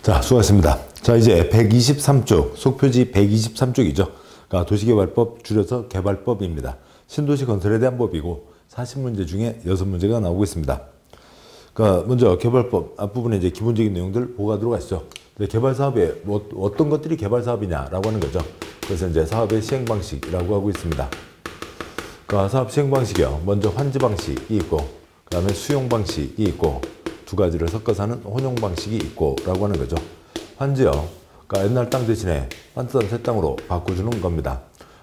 자, 수고하셨습니다. 자, 이제 123쪽, 속표지 123쪽이죠. 그러니까 도시개발법 줄여서 개발법입니다. 신도시 건설에 대한 법이고 40문제 중에 6문제가 나오고 있습니다. 그러니까 먼저 개발법 앞부분에 이제 기본적인 내용들 보고 가도록 하시죠. 개발 사업에 어떤 것들이 개발 사업이냐라고 하는 거죠. 그래서 이제 사업의 시행 방식이라고 하고 있습니다. 그러니까 사업 시행 방식이요. 먼저 환지 방식이 있고, 그 다음에 수용 방식이 있고, 두 가지를 섞어서 하는 혼용 방식이 있고 라고 하는 거죠. 환지요. 그러니까 옛날 땅 대신에 반듯한 새 땅으로 바꿔주는 겁니다.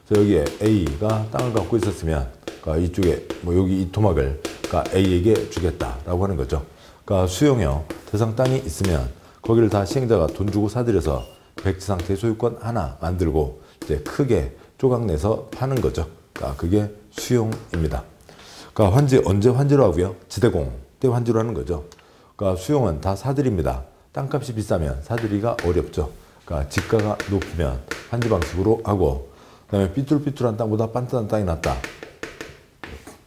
그래서 여기에 A가 땅을 갖고 있었으면, 그러니까 이쪽에 여기 이 토막을 그러니까 A에게 주겠다라고 하는 거죠. 그러니까 수용요. 대상 땅이 있으면 거기를 다 시행자가 돈 주고 사들여서 백지상 대소유권 하나 만들고 이제 크게 조각내서 파는 거죠. 그러니까 그게 수용입니다. 그러니까 환지 언제 환지로 하고요? 지대공 때 환지로 하는 거죠. 그러니까 수용은 다 사들입니다. 땅값이 비싸면 사들이가 어렵죠. 그러니까 지가가 높으면 환지 방식으로 하고, 그 다음에 삐뚤삐뚤한 땅보다 반듯한 땅이 낫다.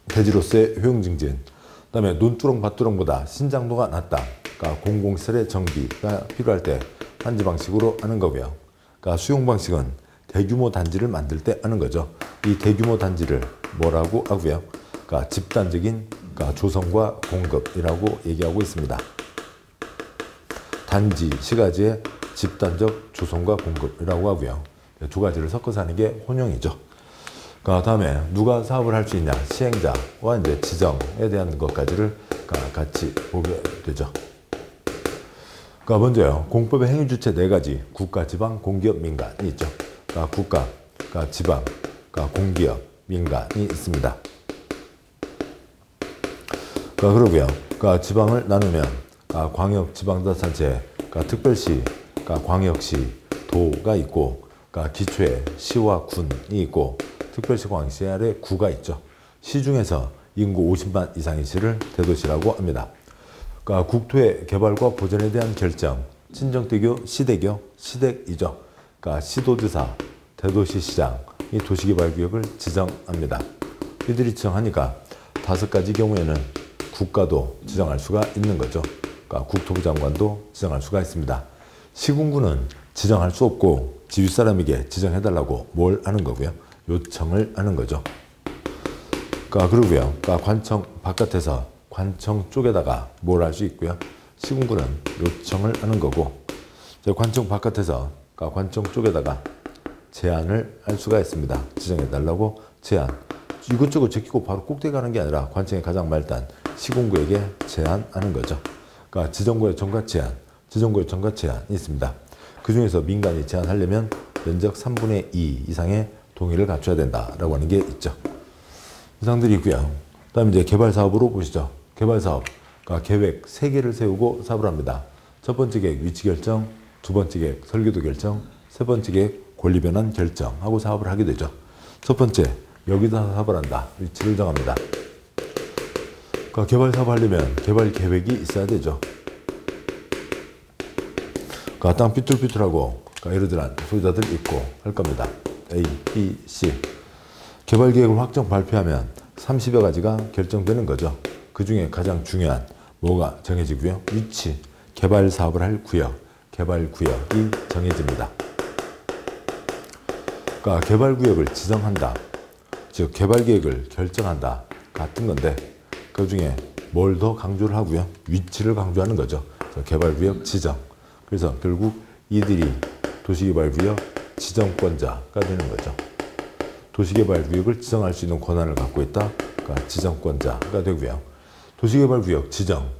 대지로서의 효용 증진. 그 다음에 논두렁 밭두렁보다 신장도가 낫다. 그러니까 공공시설의 정비가 필요할 때 환지 방식으로 하는 거고요. 그러니까 수용 방식은 대규모 단지를 만들 때 하는 거죠. 이 대규모 단지를 뭐라고 하고요? 그러니까 집단적인 그러니까 조성과 공급이라고 얘기하고 있습니다. 단지, 시가지의 집단적 조성과 공급이라고 하고요. 두 가지를 섞어서 하는 게 혼용이죠. 그 다음에 누가 사업을 할 수 있냐, 시행자와 이제 지정에 대한 것까지를 같이 보게 되죠. 그러니까 먼저요, 공법의 행위 주체 4가지, 국가, 지방, 공기업, 민간이 있죠. 그러니까 국가, 그러니까 지방, 그러니까 공기업, 민간이 있습니다. 그러고요. 지방을 나누면 광역 지방자치단체, 특별시, 광역시, 도가 있고, 기초에 시와 군이 있고, 특별시 광역시 아래 구가 있죠. 시 중에서 인구 50만 이상의 시를 대도시라고 합니다. 국토의 개발과 보전에 대한 결정, 친정대교, 시대교, 시댁이죠. 시도지사, 대도시시장이 도시개발구역을 지정합니다. 이들이 지정하니까 5가지 경우에는 국가도 지정할 수가 있는 거죠. 국토부 장관도 지정할 수가 있습니다. 시군구는 지정할 수 없고 지휘사람에게 지정해달라고 뭘 하는 거고요. 요청을 하는 거죠. 그러고요. 관청 바깥에서 관청 쪽에다가 뭘 할 수 있고요. 시군구는 요청을 하는 거고, 관청 바깥에서 관청 쪽에다가 제안을 할 수가 있습니다. 지정해달라고 제안. 이것저것 제끼고 바로 꼭대기 가는 게 아니라 관청의 가장 말단 시군구에게 제안하는 거죠. 지정구의 정가 제안, 지정구의 정가 제안이 있습니다. 그 중에서 민간이 제안하려면 면적 3분의 2 이상의 동의를 갖춰야 된다라고 하는 게 있죠. 이상들이 있고요. 그 다음에 이제 개발 사업으로 보시죠. 개발 사업, 계획 3개를 세우고 사업을 합니다. 첫 번째 계획 위치 결정, 두 번째 계획 설계도 결정, 세 번째 계획 권리 변환 결정하고 사업을 하게 되죠. 첫 번째, 여기다 사업을 한다. 위치를 정합니다. 개발 사업 하려면 개발 계획이 있어야 되죠. 땅 삐뚤삐뚤하고 에러들한 소유자들 있고 할 겁니다. A, B, C. 개발 계획을 확정 발표하면 30여 가지가 결정되는 거죠. 그 중에 가장 중요한 뭐가 정해지고요. 위치, 개발 사업을 할 구역, 개발 구역이 정해집니다. 개발 구역을 지정한다. 즉 개발 계획을 결정한다. 같은 건데 그 중에 뭘 더 강조를 하고요. 위치를 강조하는 거죠. 개발 구역 지정. 그래서 결국 이들이 도시개발구역 지정권자가 되는 거죠. 도시개발구역을 지정할 수 있는 권한을 갖고 있다. 지정권자가 되고요. 도시개발구역 지정.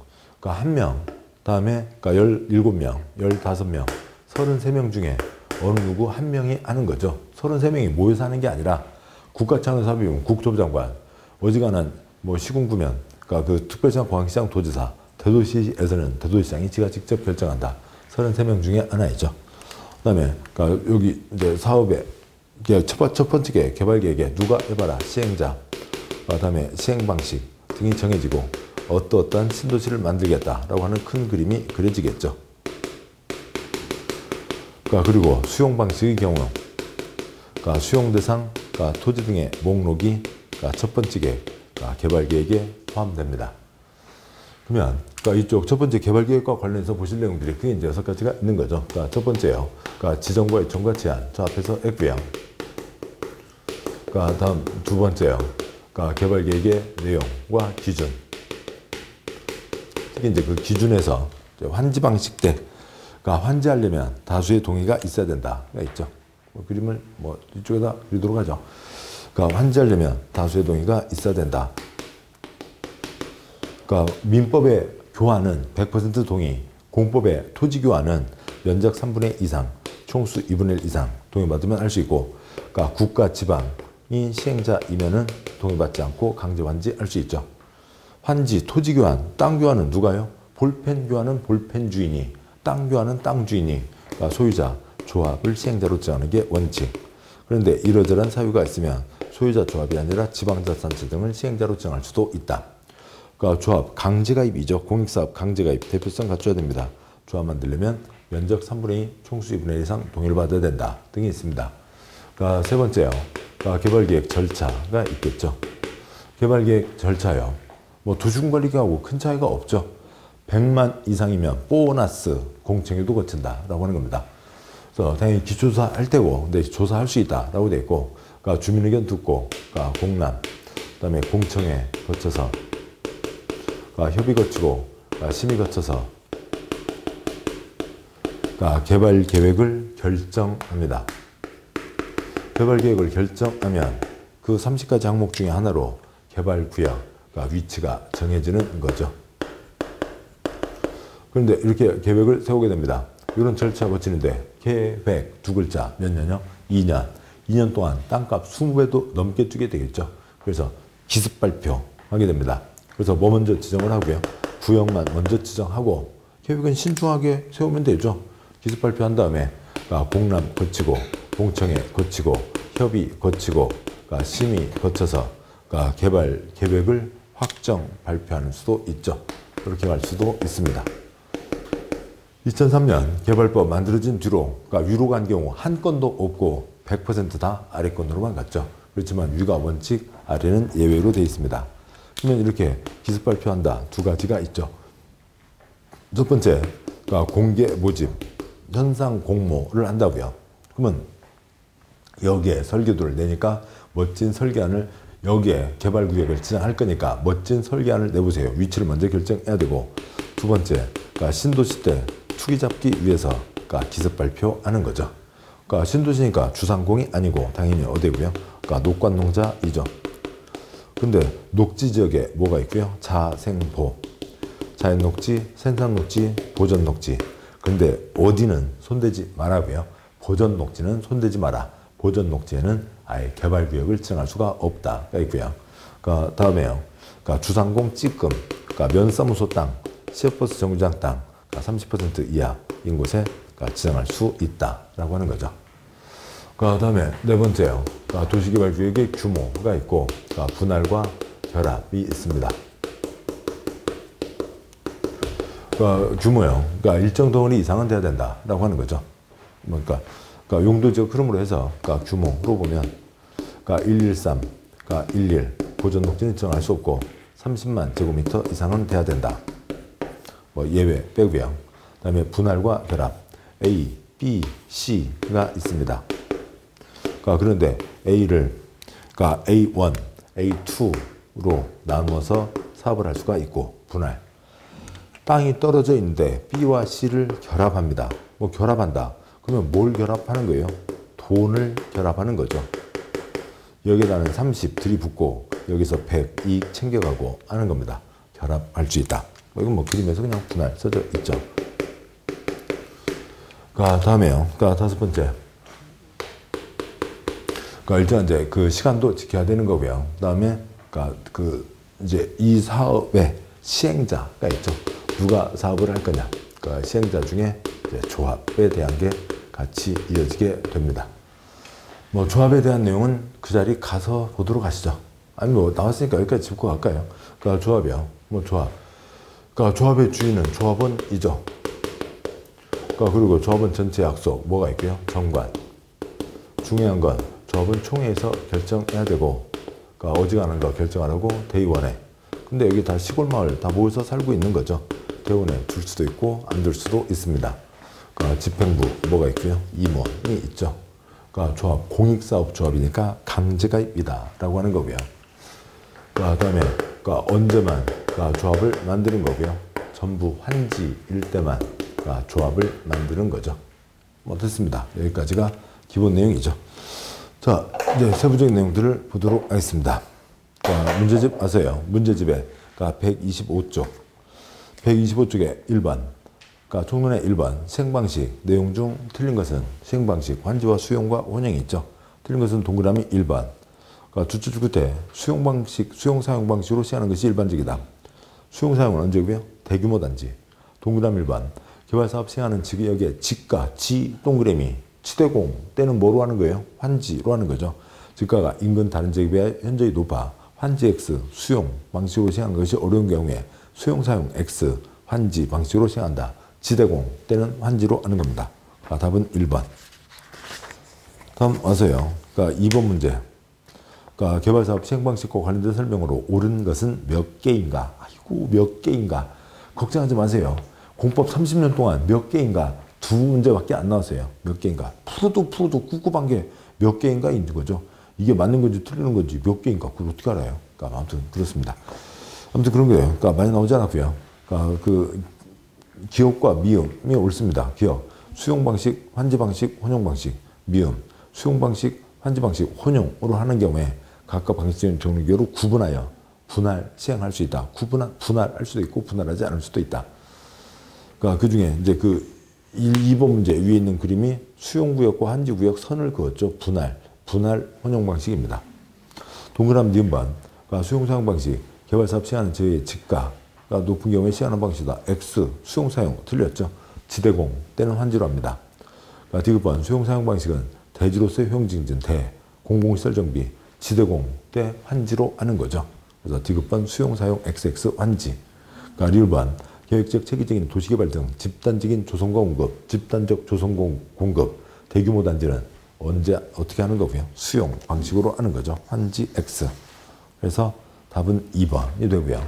한 명, 다음에 17명, 15명, 33명 중에 어느 누구 한 명이 하는 거죠. 33명이 모여서 하는 게 아니라 국가 차원 사업이면 국토부 장관, 어지간한 시군구면 특별시장, 광역시장, 도지사, 대도시에서는 대도시장이 지가 직접 결정한다. 33명 중에 하나이죠. 그 다음에 여기 이제 사업의 첫 번째 계획, 개발 계획에 누가 해봐라, 시행자, 그 다음에 시행 방식 등이 정해지고 어떠한 신도시를 만들겠다라고 하는 큰 그림이 그려지겠죠. 그리고 수용 방식의 경우, 수용 대상, 토지 등의 목록이 첫 번째 계획, 개발 계획에 포함됩니다. 그러면 그러니까 이쪽 첫 번째 개발 계획과 관련해서 보실 내용들이 크게 이제 6가지가 있는 거죠. 그러니까 첫 번째요. 그러니까 지정과 요청과 제한. 저 앞에서 했고요. 그러니까 다음 두 번째요. 그러니까 개발 계획의 내용과 기준. 특히 이제 그 기준에서 환지 방식 때, 그러니까 환지하려면 다수의 동의가 있어야 된다가 있죠. 그림을 이쪽에다 그리도록 하죠. 그러니까 환지하려면 다수의 동의가 있어야 된다. 그러니까 민법의 교환은 100% 동의, 공법의 토지 교환은 면적 3분의 2 이상, 총수 2분의 1 이상 동의받으면 할 수 있고, 그러니까 국가 지방이 시행자이면은 동의받지 않고 강제 환지할 수 있죠. 환지, 토지 교환, 땅 교환은 누가요? 볼펜 교환은 볼펜 주인이, 땅 교환은 땅 주인이, 그러니까 소유자, 조합을 시행자로 정하는 게 원칙. 그런데 이러저러한 사유가 있으면 소유자 조합이 아니라 지방자산체 등을 시행자로 정할 수도 있다. 그러니까 조합, 강제가입이죠. 공익사업 강제가입, 대표성 갖춰야 됩니다. 조합 만들려면 면적 3분의 2, 총수 2분의 1 이상 동의를 받아야 된다 등이 있습니다. 그러니까 세 번째요. 그러니까 개발계획 절차가 있겠죠. 개발계획 절차요. 도시군관리계획하고 큰 차이가 없죠. 100만 이상이면 보너스 공청회도 거친다라고 하는 겁니다. 그래서 당연히 기초조사 할 때고, 근데 조사할 수 있다라고 돼 있고, 그러니까 주민의견 듣고, 그러니까 공람, 그다음에 공청회 거쳐서, 그러니까 협의 거치고, 그러니까 심의 거쳐서, 그러니까 개발 계획을 결정합니다. 개발 계획을 결정하면 그 30가지 항목 중에 하나로 개발 구역, 그러니까 위치가 정해지는 거죠. 그런데 이렇게 계획을 세우게 됩니다. 이런 절차 거치는데 계획 두 글자 몇 년요? 2년. 2년 동안 땅값 20배도 넘게 주게 되겠죠. 그래서 기습 발표하게 됩니다. 그래서 뭐 먼저 지정을 하고요. 구역만 먼저 지정하고 계획은 신중하게 세우면 되죠. 기습 발표한 다음에 공람 거치고 공청회 거치고 협의 거치고 심의 거쳐서 개발 계획을 확정 발표하는 수도 있죠. 그렇게 갈 수도 있습니다. 2003년 개발법 만들어진 뒤로 위로 간 경우 한 건도 없고 100% 다 아래건으로만 갔죠. 그렇지만 위가 원칙, 아래는 예외로 되어 있습니다. 그러면 이렇게 기습 발표한다. 두 가지가 있죠. 첫 번째, 공개 모집, 현상 공모를 한다고요. 그러면 여기에 설계도를 내니까 멋진 설계안을, 여기에 개발구역을 지정할 거니까 멋진 설계안을 내보세요. 위치를 먼저 결정해야 되고, 두 번째, 신도시 때 투기 잡기 위해서 기습 발표하는 거죠. 신도시니까 주상공이 아니고 당연히 어디고요? 녹관농자이죠. 근데 녹지 지역에 뭐가 있고요? 자생보, 자연녹지, 생산녹지, 보전녹지. 근데 어디는 손대지 마라고요. 보전녹지는 손대지 마라. 보전녹지에는 아예 개발구역을 지정할 수가 없다가 있고요. 다음에요. 주상공 찌끔, 면사무소 땅, 시외버스 정류장 땅, 30% 이하인 곳에 지정할 수 있다라고 하는 거죠. 다음에 네 번째요. 도시개발구역의 규모가 있고, 분할과 결합이 있습니다. 규모요. 일정 덩어리 이상은 돼야 된다라고 하는 거죠. 그러니까 용도적 흐름으로 해서 규모로 보면 113, 11 보전녹지는 정할 수 없고 30만 제곱미터 이상은 돼야 된다. 예외 빼고요. 그다음에 분할과 결합 A, B, C가 있습니다. 그런데 A를 A1, A2로 나누어서 사업을 할 수가 있고, 분할. 땅이 떨어져 있는데 B와 C를 결합합니다. 결합한다. 그러면 뭘 결합하는 거예요? 돈을 결합하는 거죠. 여기다는 30 들이붓고 여기서 100 이익 챙겨가고 하는 겁니다. 결합할 수 있다. 이건 그림에서 그냥 분할 써져 있죠. 다음에요. 다섯 번째. 일단 이제 그 시간도 지켜야 되는 거고요. 다음에 이제 이 사업의 시행자가 있죠. 누가 사업을 할 거냐. 시행자 중에 이제 조합에 대한 게 같이 이어지게 됩니다. 조합에 대한 내용은 그 자리 가서 보도록 하시죠. 아니 나왔으니까 여기까지 짚고 갈까요? 조합이요. 조합. 조합의 주인은 조합원이죠. 그리고 조합원 전체 약속 뭐가 있고요? 정관. 중요한 건 조합은 총회에서 결정해야 되고, 어지간한 거 결정 안 하고 대의원회. 근데 여기 다 시골 마을 다 모여서 살고 있는 거죠. 대원에 둘 수도 있고 안 둘 수도 있습니다. 그러니까 집행부 뭐가 있고요. 임원이 있죠. 그러니까 조합, 공익사업조합이니까 강제가입이다 라고 하는 거고요. 그다음에 그러니까 언제만 그러니까 조합을 만드는 거고요. 전부 환지일 때만 그러니까 조합을 만드는 거죠. 뭐 됐습니다. 여기까지가 기본 내용이죠. 자, 이제 세부적인 내용들을 보도록 하겠습니다. 그러니까 문제집 아세요? 문제집에 그러니까 125쪽, 125쪽에 1번, 그러니까 총론의 1번 시행방식 내용 중 틀린 것은 시행방식 환지와 수용과 혼용이 있죠. 틀린 것은 동그라미 1번. 그러니까 두 줄 끝에 수용방식, 수용사용 방식으로 시행하는 것이 일반적이다. 수용사용은 언제고요? 대규모 단지. 동그라미 1번. 개발사업 시행하는 지역의 지가, 지 동그라미, 지대공 때는 뭐로 하는 거예요? 환지로 하는 거죠. 지가가 인근 다른 지역에 비해 현저히 높아 환지 X, 수용 방식으로 시행하는 것이 어려운 경우에 수용사용 X, 환지 방식으로 시행한다. 지대공 때는 환지로 하는 겁니다. 답은 1번. 다음 와서요. 그러니까 2번 문제. 그러니까 개발사업 시행 방식과 관련된 설명으로 옳은 것은 몇 개인가? 아이고 몇 개인가? 걱정하지 마세요. 공법 30년 동안 몇 개인가? 두 문제밖에 안 나왔어요. 몇 개인가? 풀어도 꿉꿉한 게 몇 개인가 있는 거죠. 이게 맞는 건지 틀리는 건지 몇 개인가? 그걸 어떻게 알아요? 그러니까 아무튼 그렇습니다. 아무튼 그런 거예요. 그러니까 많이 나오지 않았고요. 그러니까 그 기업과 미음이 옳습니다. 기업, 수용 방식, 환지 방식, 혼용 방식, 미음, 수용 방식, 환지 방식, 혼용으로 하는 경우에 각각 방식적인 종류별로 구분하여 분할 시행할 수 있다. 분할할 수도 있고 분할하지 않을 수도 있다. 그러니까 그 중에 이제 그 2번 문제 위에 있는 그림이 수용구역과 환지구역 선을 그었죠. 분할 혼용 방식입니다. 동그라미 니은번, 그러니까 수용사용 방식, 개발사업 시행하는 지역의 지가가 높은 경우에 시행하는 방식이다. X, 수용사용 틀렸죠. 지대공 때는 환지로 합니다. 그러니까 디귿번, 수용사용 방식은 대지로서의 효용증진, 공공시설 정비, 지대공 때 환지로 하는 거죠. 그래서 디귿번 수용사용 XX 환지. 그러니까 리을번, 계획적, 체계적인 도시개발 등 집단적인 조성과 공급, 집단적 조성 공급, 대규모 단지는 언제 어떻게 하는 거고요? 수용 방식으로 하는 거죠. 환지 X. 그래서 답은 2번이 되고요.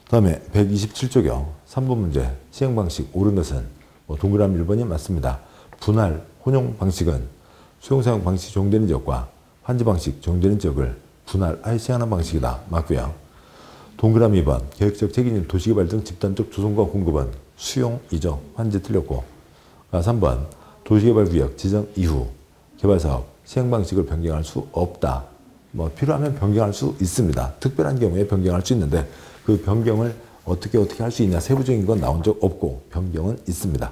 다음에 127쪽이요. 3번 문제 시행 방식 옳은 것은 동그라미 1번이 맞습니다. 분할 혼용 방식은 수용사용 방식이 적용되는 지역과 환지 방식 적용되는 지역을 분할하여 시행하는 방식이다. 맞고요. 동그라미 2번 계획적 책임진 도시개발 등 집단적 조성과 공급은 수용이죠. 환지 틀렸고. 3번 도시개발구역 지정 이후 개발사업 시행방식을 변경할 수 없다. 필요하면 변경할 수 있습니다. 특별한 경우에 변경할 수 있는데 그 변경을 어떻게 할 수 있냐 세부적인 건 나온 적 없고 변경은 있습니다.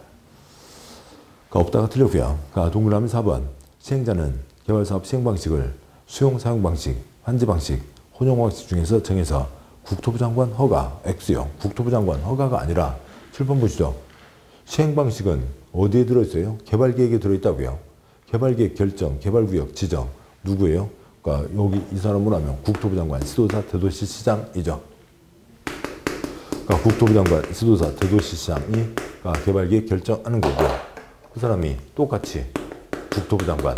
없다가 틀렸고요. 동그라미 4번 시행자는 개발사업 시행방식을 수용사용방식, 환지방식, 혼용방식 중에서 정해서 국토부 장관 허가, X요. 국토부 장관 허가가 아니라 7번 보시죠. 시행방식은 어디에 들어있어요? 개발계획에 들어있다고요. 개발계획 결정, 개발구역 지정 누구예요? 그러니까 여기 이 사람으로 하면 국토부 장관, 시도사, 대도시시장이죠. 그러니까 국토부 장관, 시도사, 대도시시장이 개발계획 결정하는 거고요. 그 사람이 똑같이 국토부 장관,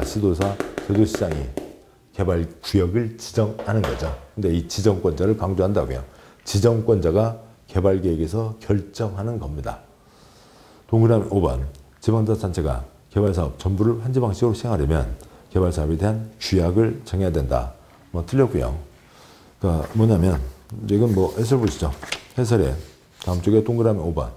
시도사, 대도시장이 개발구역을 지정하는 거죠. 근데 이 지정권자를 강조한다고요. 지정권자가 개발계획에서 결정하는 겁니다. 동그라미 5번 지방자치단체가 개발사업 전부를 환지 방식으로 시행하려면 개발사업에 대한 규약을 정해야 된다. 틀렸고요. 그러니까 뭐냐면 이건 해설 보시죠. 해설에 다음 쪽에 동그라미 5번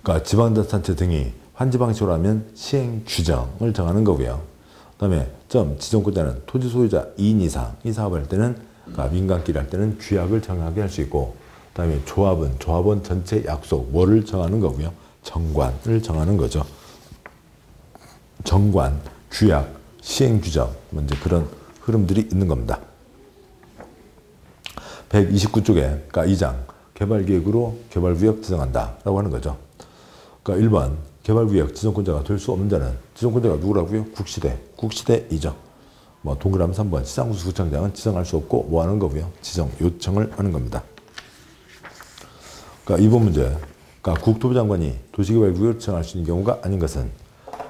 그러니까 지방자치단체 등이 환지 방식으로 하면 시행 규정을 정하는 거고요. 그 다음에 지정권자는 토지 소유자 2인 이상 이 사업을 할 때는 그러니까 민간끼리 할 때는 규약을 정하게 할 수 있고 그 다음에 조합원 전체 약속 뭐를 정하는 거고요. 정관을 정하는 거죠. 정관, 규약, 시행규정 이제 그런 흐름들이 있는 겁니다. 129쪽에 그러니까 2장 개발계획으로 개발구역 지정한다 라고 하는 거죠. 그러니까 1번 개발구역 지정권자가 될 수 없는 자는 지정권자가 누구라고요? 국시대이죠. 동그라미 3번 시장구청장은 지정할 수 없고 뭐 하는 거고요? 지정 요청을 하는 겁니다. 그러니까 2번 문제 그러니까 국토부 장관이 도시개발구역을 지정할 수 있는 경우가 아닌 것은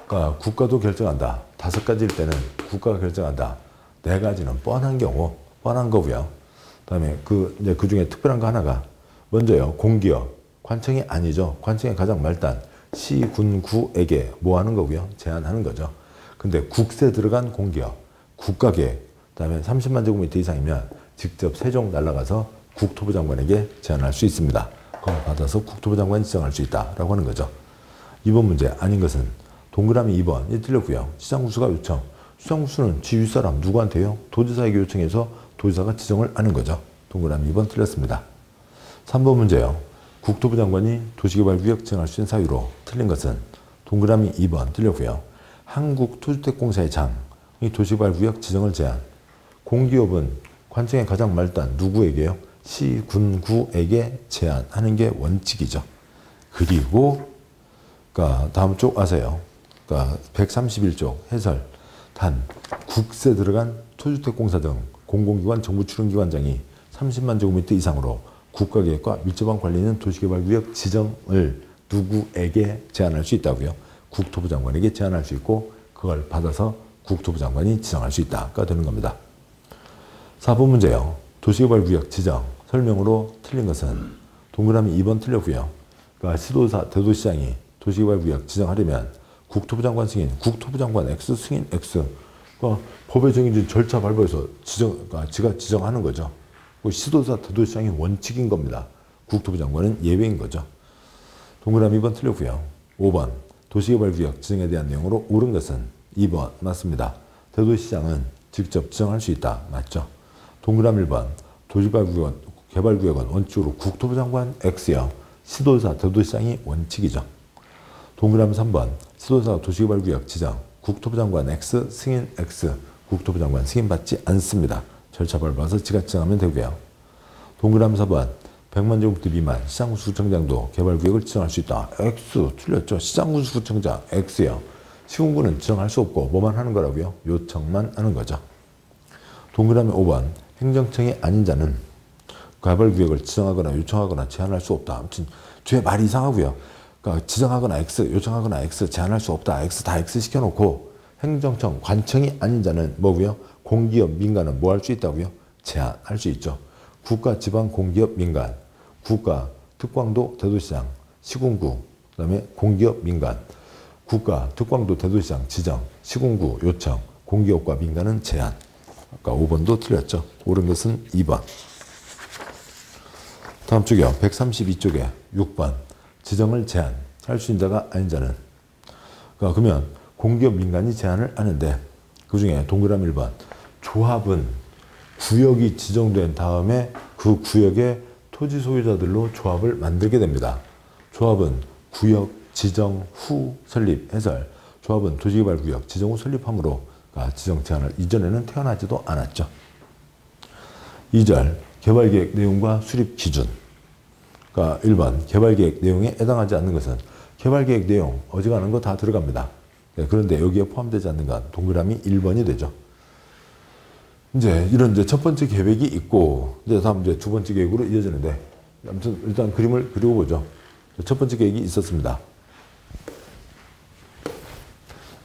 그러니까 국가도 결정한다. 5가지일 때는 국가가 결정한다. 4가지는 뻔한 경우 뻔한 거고요. 그다음에 이제 그 중에 특별한 거 하나가 먼저요. 공기업. 관청이 아니죠. 관청의 가장 말단. 시, 군, 구에게 뭐 하는 거고요? 제한하는 거죠. 근데 국세 들어간 공기업, 국가계획, 그다음에 30만 제곱미터 이상이면 직접 세종 날아가서 국토부 장관에게 제안할 수 있습니다. 그걸 받아서 국토부 장관이 지정할 수 있다라고 하는 거죠. 이번 문제 아닌 것은 동그라미 2번이 틀렸고요. 시장군수가 요청. 시장군수는 지휘 사람 누구한테요? 도지사에게 요청해서 도지사가 지정을 하는 거죠. 동그라미 2번 틀렸습니다. 3번 문제요. 국토부 장관이 도시개발구역 지정할 수 있는 사유로 틀린 것은 동그라미 2번 틀렸고요. 한국토주택공사의 장, 이 도시개발구역 지정을 제한. 공기업은 관청의 가장 말단 누구에게요? 시, 군, 구에게 제한하는 게 원칙이죠. 그리고 그러니까 다음 쪽 아세요. 그러니까 131쪽 해설. 단 국세 들어간 토주택공사 등 공공기관 정부 출연기관장이 30만 제곱미터 이상으로 국가계획과 밀접한 관리 있는 도시개발구역 지정을 누구에게 제안할 수 있다고요? 국토부 장관에게 제안할 수 있고 그걸 받아서 국토부 장관이 지정할 수 있다가 되는 겁니다. 4번 문제요. 도시개발구역 지정 설명으로 틀린 것은 동그라미 2번 틀렸고요. 그러니까 시도사 대도시장이 도시개발구역 지정하려면 국토부 장관 승인, 국토부 장관 X 승인 X. 그러니까 법에 정해진 절차 밟아서 그러니까 지가 지정하는 거죠. 시도사 대도시장이 원칙인 겁니다. 국토부 장관은 예외인 거죠. 동그라미 2번 틀렸고요. 5번 도시개발구역 지정에 대한 내용으로 옳은 것은 2번 맞습니다. 대도시장은 직접 지정할 수 있다. 맞죠? 동그라미 1번 도시개발구역은 원칙으로 국토부 장관 X요. 시도사 대도시장이 원칙이죠. 동그라미 3번 시도사 도시개발구역 지정 국토부 장관 X 승인 X. 국토부 장관 승인받지 않습니다. 절차 밟아서 지가 지정하면 되고요. 동그라미 4번 100만 제곱미터 미만 시장군수구청장도 개발구역을 지정할 수 있다. X 틀렸죠. 시장군수구청장 X요. 시군구는 지정할 수 없고 뭐만 하는 거라고요? 요청만 하는 거죠. 동그라미 5번 행정청이 아닌 자는 개발구역을 지정하거나 요청하거나 제한할 수 없다. 아무튼 뒤에 말이 이상하고요. 그러니까 지정하거나 X, 요청하거나 X, 제한할 수 없다. X 다 X 시켜놓고 행정청, 관청이 아닌 자는 뭐고요? 공기업, 민간은 뭐 할 수 있다고요? 제한할 수 있죠. 국가, 지방, 공기업, 민간, 국가, 특광도, 대도시장, 시군구, 그 다음에 공기업, 민간, 국가, 특광도, 대도시장, 지정, 시군구, 요청, 공기업과 민간은 제한. 아까 5번도 틀렸죠. 옳은 것은 2번. 다음 쪽이요. 132쪽에 6번. 지정을 제한할 수 있는 자가 아닌 자는. 그러면 공기업, 민간이 제한을 하는데 그 중에 동그라미 1번. 조합은 구역이 지정된 다음에 그 구역의 토지 소유자들로 조합을 만들게 됩니다. 조합은 구역 지정 후 설립 해설. 조합은 도시개발구역 지정 후 설립함으로 지정 제한을 이전에는 태어나지도 않았죠. 2절 개발계획 내용과 수립 기준. 그러니까 1번 개발계획 내용에 해당하지 않는 것은 개발계획 내용 어지간한 거 다 들어갑니다. 그런데 여기에 포함되지 않는 건 동그라미 1번이 되죠. 이제 이런 첫 번째 계획이 있고 이제 다음 두 번째 계획으로 이어지는데 아무튼 일단 그림을 그려보죠. 첫 번째 계획이 있었습니다.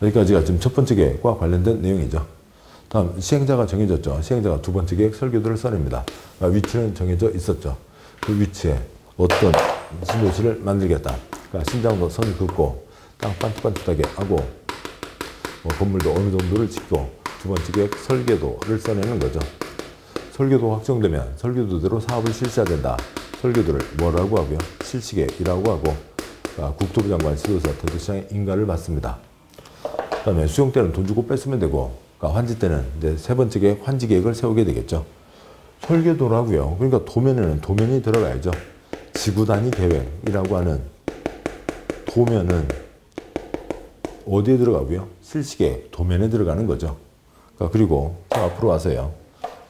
여기까지가 지금 첫 번째 계획과 관련된 내용이죠. 다음 시행자가 정해졌죠. 시행자가 두 번째 계획 설계도를 써냅니다. 위치는 정해져 있었죠. 그 위치에 어떤 신도시를 만들겠다. 그러니까 신장도 선 긋고 땅 반듯반듯하게 하고 건물도 어느 정도를 짓고 두 번째 계획 설계도를 써내는 거죠. 설계도 확정되면 설계도대로 사업을 실시해야 된다. 설계도를 뭐라고 하고요? 실시계획이라고 하고 국토부 장관 시도사 대도시장의 인가를 받습니다. 그 다음에 수용 때는 돈 주고 뺐으면 되고 환지 때는 이제 세 번째 계획 환지 계획을 세우게 되겠죠. 설계도라고요. 그러니까 도면에는 도면이 들어가야죠. 지구 단위 계획이라고 하는 도면은 어디에 들어가고요? 실시계획 도면에 들어가는 거죠. 그리고 앞으로 와서요.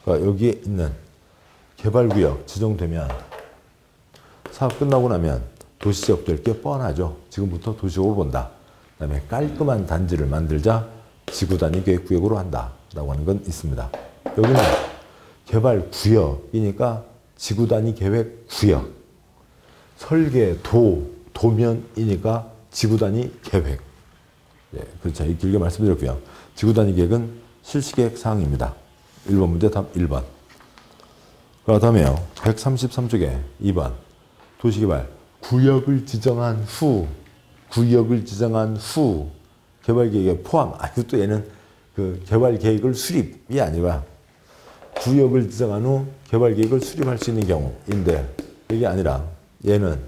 여기에 있는 개발구역 지정되면 사업 끝나고 나면 도시지역 될 게 뻔하죠. 지금부터 도시적으로 본다. 그 다음에 깔끔한 단지를 만들자 지구단위 계획구역으로 한다. 라고 하는 건 있습니다. 여기는 개발구역이니까 지구단위 계획구역. 설계도, 도면이니까 지구단위 계획. 예, 그렇죠. 길게 말씀드렸고요. 지구단위 계획은 실시계획 사항입니다. 1번 문제 답 1번. 그 다음에요. 133쪽에 2번. 도시개발. 구역을 지정한 후. 구역을 지정한 후. 개발계획에 포함. 이것도 얘는 그 개발계획을 수립이 아니라 구역을 지정한 후 개발계획을 수립할 수 있는 경우인데 이게 아니라 얘는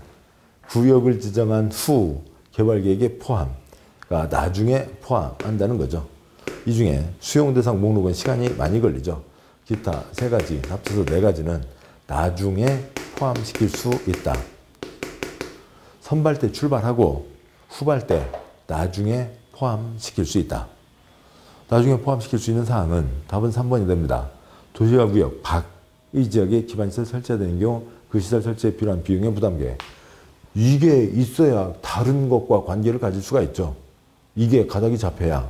구역을 지정한 후 개발계획에 포함. 그러니까 나중에 포함한다는 거죠. 이 중에 수용대상 목록은 시간이 많이 걸리죠. 기타 3가지, 합쳐서 4가지는 나중에 포함시킬 수 있다. 선발 때 출발하고 후발 때 나중에 포함시킬 수 있다. 나중에 포함시킬 수 있는 사항은 답은 3번이 됩니다. 도시와 구역 밖의 지역에 기반시설 설치가 되는 경우 그 시설 설치에 필요한 비용의 부담계. 이게 있어야 다른 것과 관계를 가질 수가 있죠. 이게 가닥이 잡혀야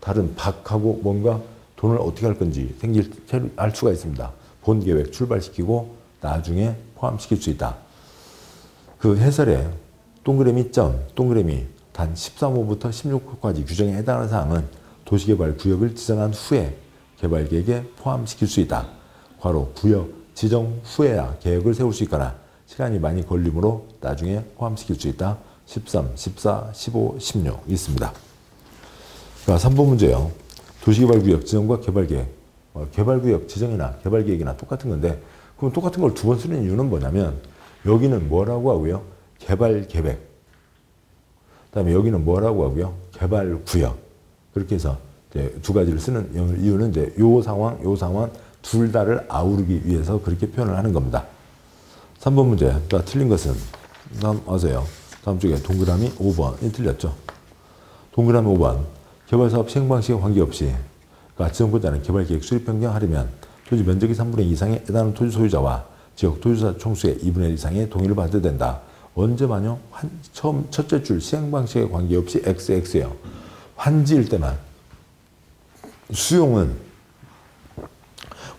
다른 밖하고 뭔가 돈을 어떻게 할 건지 알 수가 있습니다. 본 계획 출발시키고 나중에 포함시킬 수 있다. 그 해설에 동그라미 점, 동그라미 단 13호부터 16호까지 규정에 해당하는 사항은 도시개발 구역을 지정한 후에 개발계획에 포함시킬 수 있다. 괄호 구역 지정 후에야 계획을 세울 수 있거나 시간이 많이 걸리므로 나중에 포함시킬 수 있다. 13, 14, 15, 16 있습니다. 자, 3번 문제요. 도시개발구역 지정과 개발계획. 개발구역 지정이나 개발계획이나 똑같은 건데 그럼 똑같은 걸 2번 쓰는 이유는 뭐냐면 여기는 뭐라고 하고요? 개발계획. 그 다음에 여기는 뭐라고 하고요? 개발구역. 그렇게 해서 이제 2가지를 쓰는 이유는 이제 요 상황 둘 다를 아우르기 위해서 그렇게 표현을 하는 겁니다. 3번 문제. 그러니까 틀린 것은 다음 와서요. 다음 쪽에 동그라미 5번이 틀렸죠. 동그라미 5번. 개발사업 시행 방식에 관계없이 그러니까 지정권자는 개발계획 수립 변경하려면 토지 면적의 3분의 2 이상에 해당하는 토지 소유자와 지역 토지사 총수의 2분의 1 이상의 동의를 받아야 된다. 언제만요? 처음 첫째 줄 시행 방식에 관계없이 XX예요. 환지일 때만. 수용은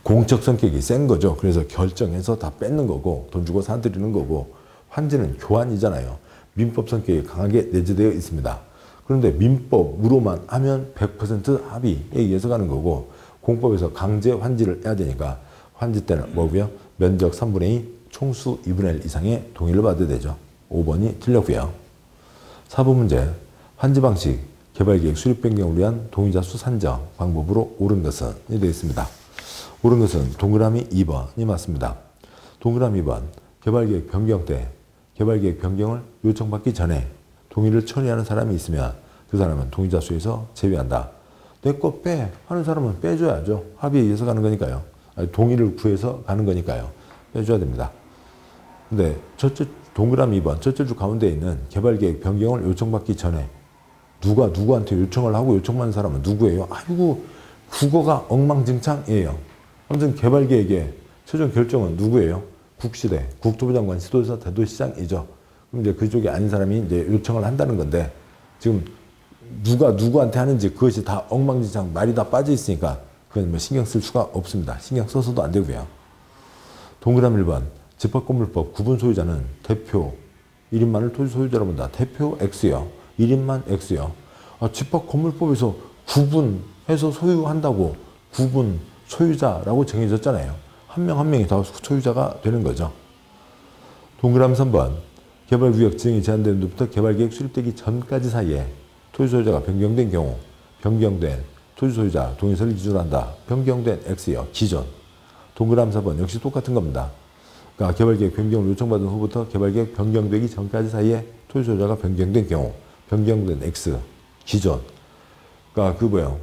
공적 성격이 센 거죠. 그래서 결정해서 다 뺏는 거고 돈 주고 사들이는 거고 환지는 교환이잖아요. 민법 성격이 강하게 내재되어 있습니다. 그런데 민법으로만 하면 100% 합의에 의해서 가는 거고 공법에서 강제 환지를 해야 되니까 환지 때는 뭐고요? 면적 3분의 2, 총수 2분의 1 이상의 동의를 받아야 되죠. 5번이 틀렸고요. 4번 문제. 환지 방식, 개발계획 수립 변경을 위한 동의자 수 산정 방법으로 옳은 것은 되어 있습니다. 옳은 것은 동그라미 2번이 맞습니다. 동그라미 2번. 개발계획 변경 때 개발계획 변경을 요청받기 전에 동의를 처리하는 사람이 있으면 그 사람은 동의자 수에서 제외한다. 내 거 빼 하는 사람은 빼줘야죠. 합의에 의해서 가는 거니까요. 아니, 동의를 구해서 가는 거니까요. 빼줘야 됩니다. 근데 첫째 동그라미 2번 첫째 줄 가운데 있는 개발계획 변경을 요청받기 전에 누가 누구한테 요청을 하고 요청받는 사람은 누구예요? 아이고 국어가 엉망진창이에요. 아무튼 개발계획의 최종 결정은 누구예요? 국시대, 국토부 장관, 시도지사, 대도시장이죠. 그럼 이제 그쪽이 아닌 사람이 이제 요청을 한다는 건데 지금 누가 누구한테 하는지 그것이 다 엉망진창 말이 다 빠져 있으니까 그건 뭐 신경 쓸 수가 없습니다. 신경 써서도 안 되고요. 동그라미 1번 집합건물법 구분 소유자는 대표 1인만을 토지 소유자로 본다. 대표 X요. 1인만 X요. 집합건물법에서 구분해서 소유한다고 구분 소유자라고 정해졌잖아요. 한 명 한 명이 다 소유자가 되는 거죠. 동그라미 3번 개발구역 지정이 제한되는 것부터 개발계획 수립되기 전까지 사이에 토지 소유자가 변경된 경우 변경된 토지 소유자 동의서를 기준으로 한다. 변경된 X요. 기존. 동그라미 4번 역시 똑같은 겁니다. 그러니까 개발계획 변경을 요청받은 후부터 개발계획 변경되기 전까지 사이에 토지 소유자가 변경된 경우 변경된 X. 기존. 그러니까 그 뭐예요?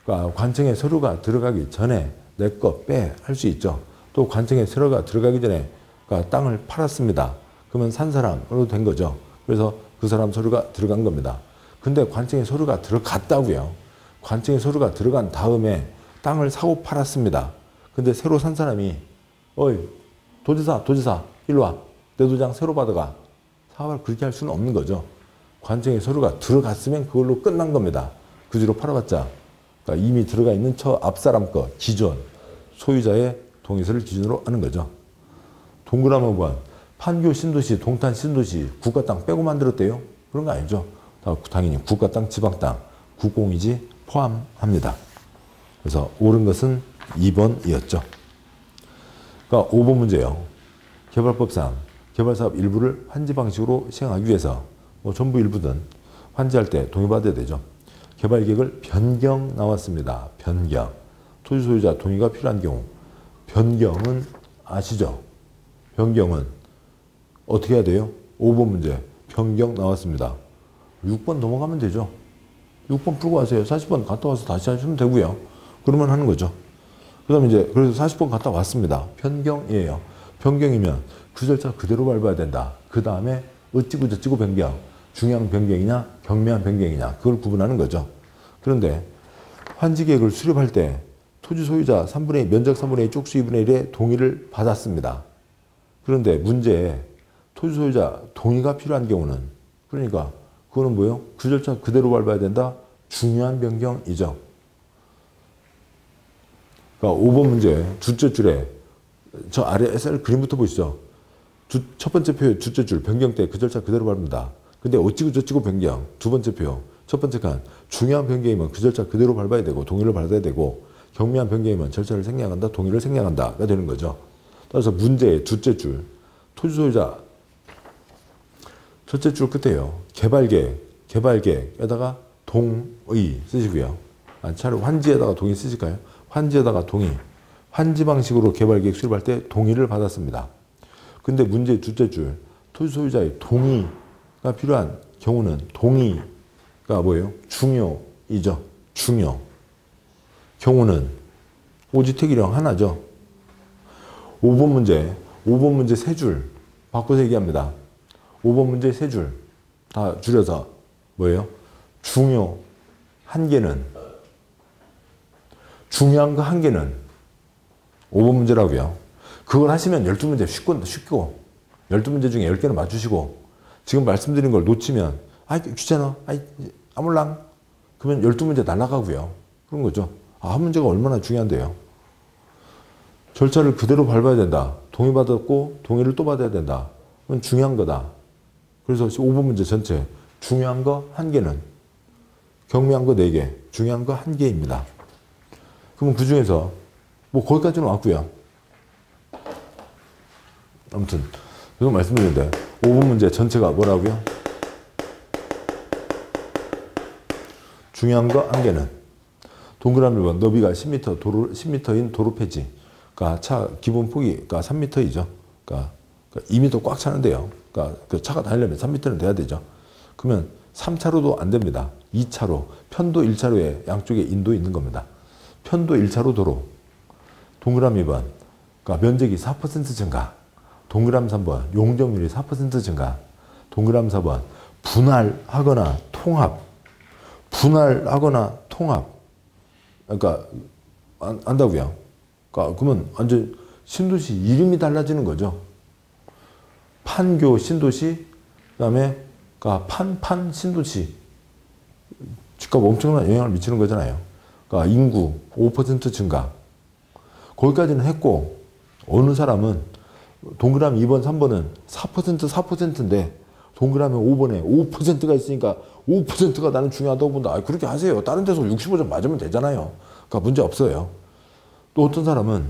그러니까 관청에 서류가 들어가기 전에 내 거 빼 할 수 있죠. 또 관청에 서류가 들어가기 전에 그러니까 땅을 팔았습니다. 그러면 산 사람으로 된 거죠. 그래서 그 사람 서류가 들어간 겁니다. 근데 관청에 서류가 들어갔다고요. 관청에 서류가 들어간 다음에 땅을 사고 팔았습니다. 근데 새로 산 사람이 어이 도지사 일로 와. 내 도장 새로 받아가. 사업을 그렇게 할 수는 없는 거죠. 관청에 서류가 들어갔으면 그걸로 끝난 겁니다. 그 뒤로 팔아봤자 그러니까 이미 들어가 있는 앞사람 거 기존 소유자의 동의서를 기준으로 하는 거죠. 동그라미 5번 판교 신도시, 동탄 신도시 국가 땅 빼고 만들었대요? 그런 거 아니죠. 당연히 국가 땅, 지방 땅, 국공유지 포함합니다. 그래서 옳은 것은 2번이었죠. 그러니까 5번 문제요. 개발법상 개발사업 일부를 환지 방식으로 시행하기 위해서 뭐 전부 일부든 환지할 때 동의받아야 되죠. 개발계획을 변경 나왔습니다. 변경. 토지 소유자 동의가 필요한 경우. 변경은 아시죠? 변경은 어떻게 해야 돼요? 5번 문제. 변경 나왔습니다. 6번 넘어가면 되죠. 6번 풀고 가세요. 40번 갔다 와서 다시 하시면 되고요. 그러면 하는 거죠. 그 다음에 이제 그래서 40번 갔다 왔습니다. 변경이에요. 변경이면 그 절차 그대로 밟아야 된다. 그 다음에 어찌고 저찌고 변경. 중요한 변경이냐 경미한 변경이냐 그걸 구분하는 거죠. 그런데 환지계획을 수립할 때 토지 소유자 3분의 2, 면적 3분의 2, 쪽수 2분의 1의 동의를 받았습니다. 그런데 문제에 토지 소유자 동의가 필요한 경우는 그러니까 그거는 뭐예요? 그 절차 그대로 밟아야 된다. 중요한 변경이죠. 그러니까 5번 문제 둘째 줄에 저 아래 SR 그림부터 보시죠. 첫 번째 표 둘째 줄 변경 때 그 절차 그대로 밟는다. 근데 어찌고 저찌고 변경 두 번째 표 첫 번째 칸 중요한 변경이면 그 절차 그대로 밟아야 되고 동의를 받아야 되고 경미한 변경이면 절차를 생략한다. 동의를 생략한다가 되는 거죠. 따라서 문제의 둘째 줄 토지 소유자 첫째 줄 끝에요. 개발계획에다가 동의 쓰시고요. 차라리 환지에다가 동의 쓰실까요? 환지에다가 동의. 환지 방식으로 개발계획 수립할 때 동의를 받았습니다. 근데 문제의 둘째 줄 토지 소유자의 동의가 필요한 경우는 동의가 뭐예요? 중요이죠. 중요. 경우는 오지택이랑 하나죠. 5번 문제 세 줄 바꿔서 얘기합니다. 5번 문제 세 줄 다 줄여서 뭐예요? 중요 한 개는 중요한 거 한 개는 5번 문제라고요. 그걸 하시면 12문제 쉽고 12문제 중에 10개는 맞추시고 지금 말씀드린 걸 놓치면 아이 귀찮아 아이 아몰랑 그러면 12문제 날아가고요. 그런 거죠. 한 문제가 얼마나 중요한데요. 절차를 그대로 밟아야 된다. 동의받았고 동의를 또 받아야 된다. 그건 중요한 거다. 그래서 5번 문제 전체 중요한 거 1개는 경미한 거 4개, 중요한 거 1개입니다. 그러면 그 중에서 뭐 거기까지는 왔고요. 아무튼 이거 말씀드렸는데 5번 문제 전체가 뭐라고요? 중요한 거 1개는 동그라미 1번 너비가 10m인 도로 폐지. 그러니까 차 기본 폭이가 3m이죠. 그러니까 2m 꽉 차는데요. 그러니까 그 차가 다니려면 3m는 돼야 되죠. 그러면 3차로도 안 됩니다. 2차로, 편도 1차로에 양쪽에 인도 있는 겁니다. 편도 1차로 도로. 동그라미 2번. 그러니까 면적이 4% 증가. 동그라미 3번. 용적률이 4% 증가. 동그라미 4번. 분할하거나 통합. 분할하거나 통합. 그러니까 안다고요. 그러니까 그러면 완전 신도시 이름이 달라지는 거죠. 판교 신도시, 그다음에 판판 신도시. 집값 엄청난 영향을 미치는 거잖아요. 그러니까 인구 5% 증가. 거기까지는 했고 어느 사람은 동그라미 2번, 3번은 4%인데 동그라미 5번에 5%가 있으니까 5%가 나는 중요하다고 본다. 그렇게 하세요. 다른 데서 65점 맞으면 되잖아요. 그러니까 문제 없어요. 또 어떤 사람은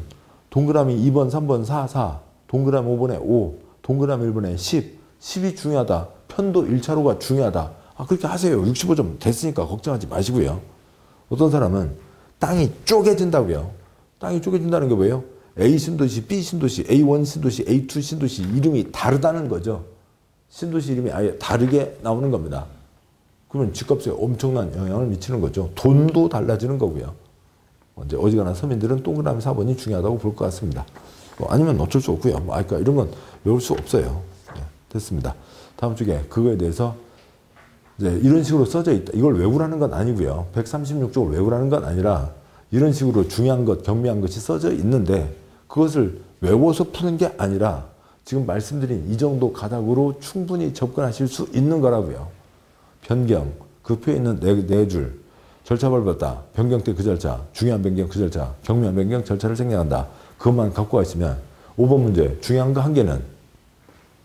동그라미 2번, 3번, 4, 동그라미 5번에 5, 동그라미 1번에 10, 10이 중요하다. 편도 1차로가 중요하다. 그렇게 하세요. 65점 됐으니까 걱정하지 마시고요. 어떤 사람은 땅이 쪼개진다고요. 땅이 쪼개진다는 게 뭐예요? A 신도시, B 신도시, A1 신도시, A2 신도시 이름이 다르다는 거죠. 신도시 이름이 아예 다르게 나오는 겁니다. 그러면 집값에 엄청난 영향을 미치는 거죠. 돈도 달라지는 거고요. 이제 어지간한 서민들은 동그라미 4번이 중요하다고 볼 것 같습니다. 아니면 어쩔 수 없고요. 그러니까 이런 건 외울 수 없어요. 네, 됐습니다. 다음 주에 그거에 대해서 이제 이런 식으로 써져 있다. 이걸 외우라는 건 아니고요. 136쪽을 외우라는 건 아니라 이런 식으로 중요한 것, 경미한 것이 써져 있는데 그것을 외워서 푸는 게 아니라 지금 말씀드린 이 정도 가닥으로 충분히 접근하실 수 있는 거라고요. 변경, 그 표에 있는 네 줄. 절차 밟았다. 변경 때 그 절차. 중요한 변경 그 절차. 경미한 변경 절차를 생략한다. 그것만 갖고 가시면 5번 문제 중요한 거 1개는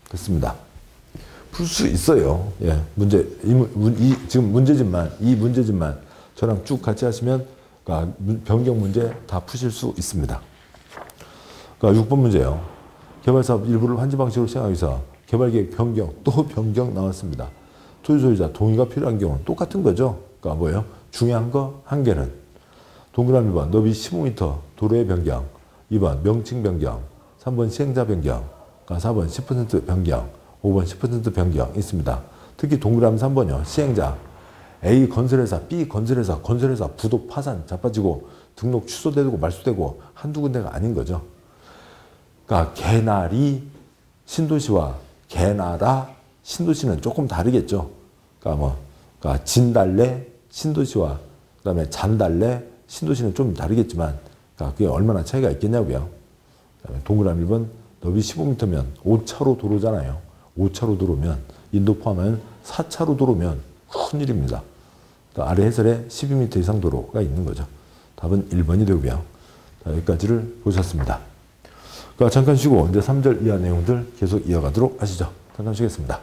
됐습니다. 풀 수 있어요. 예, 문제 지금 이 문제집만 저랑 쭉 같이 하시면 변경 문제 다 푸실 수 있습니다. 그러니까 6번 문제예요. 개발사업 일부를 환지 방식으로 시행하기 위해서 개발계획 변경, 또 변경 나왔습니다. 토지 소유자 동의가 필요한 경우는 똑같은 거죠. 그러니까 뭐예요? 중요한 거 한 개는 동그라미 1번 너비 15m 도로의 변경, 2번 명칭 변경, 3번 시행자 변경, 그러니까 4번 10% 변경, 5번 10% 변경 있습니다. 특히 동그라미 3번이요. 시행자 A 건설회사, B 건설회사, 건설회사 부도 파산, 자빠지고 등록 취소되고 말소되고 한두 군데가 아닌 거죠. 그러니까 개나리 신도시와 개나라 신도시는 조금 다르겠죠. 그러니까 진달래 신도시와 그다음에 잔달래 신도시는 좀 다르겠지만 그러니까 그게 얼마나 차이가 있겠냐고요. 그다음에 동그라미 1번 너비 15m면 5차로 도로잖아요. 5차로 도로면 인도 포함하면 4차로 도로면 큰일입니다. 아래 해설에 12m 이상 도로가 있는 거죠. 답은 1번이 되고요. 자, 여기까지를 보셨습니다. 그러니까 잠깐 쉬고 이제 3절 이하 내용들 계속 이어가도록 하시죠. 잠깐 쉬겠습니다.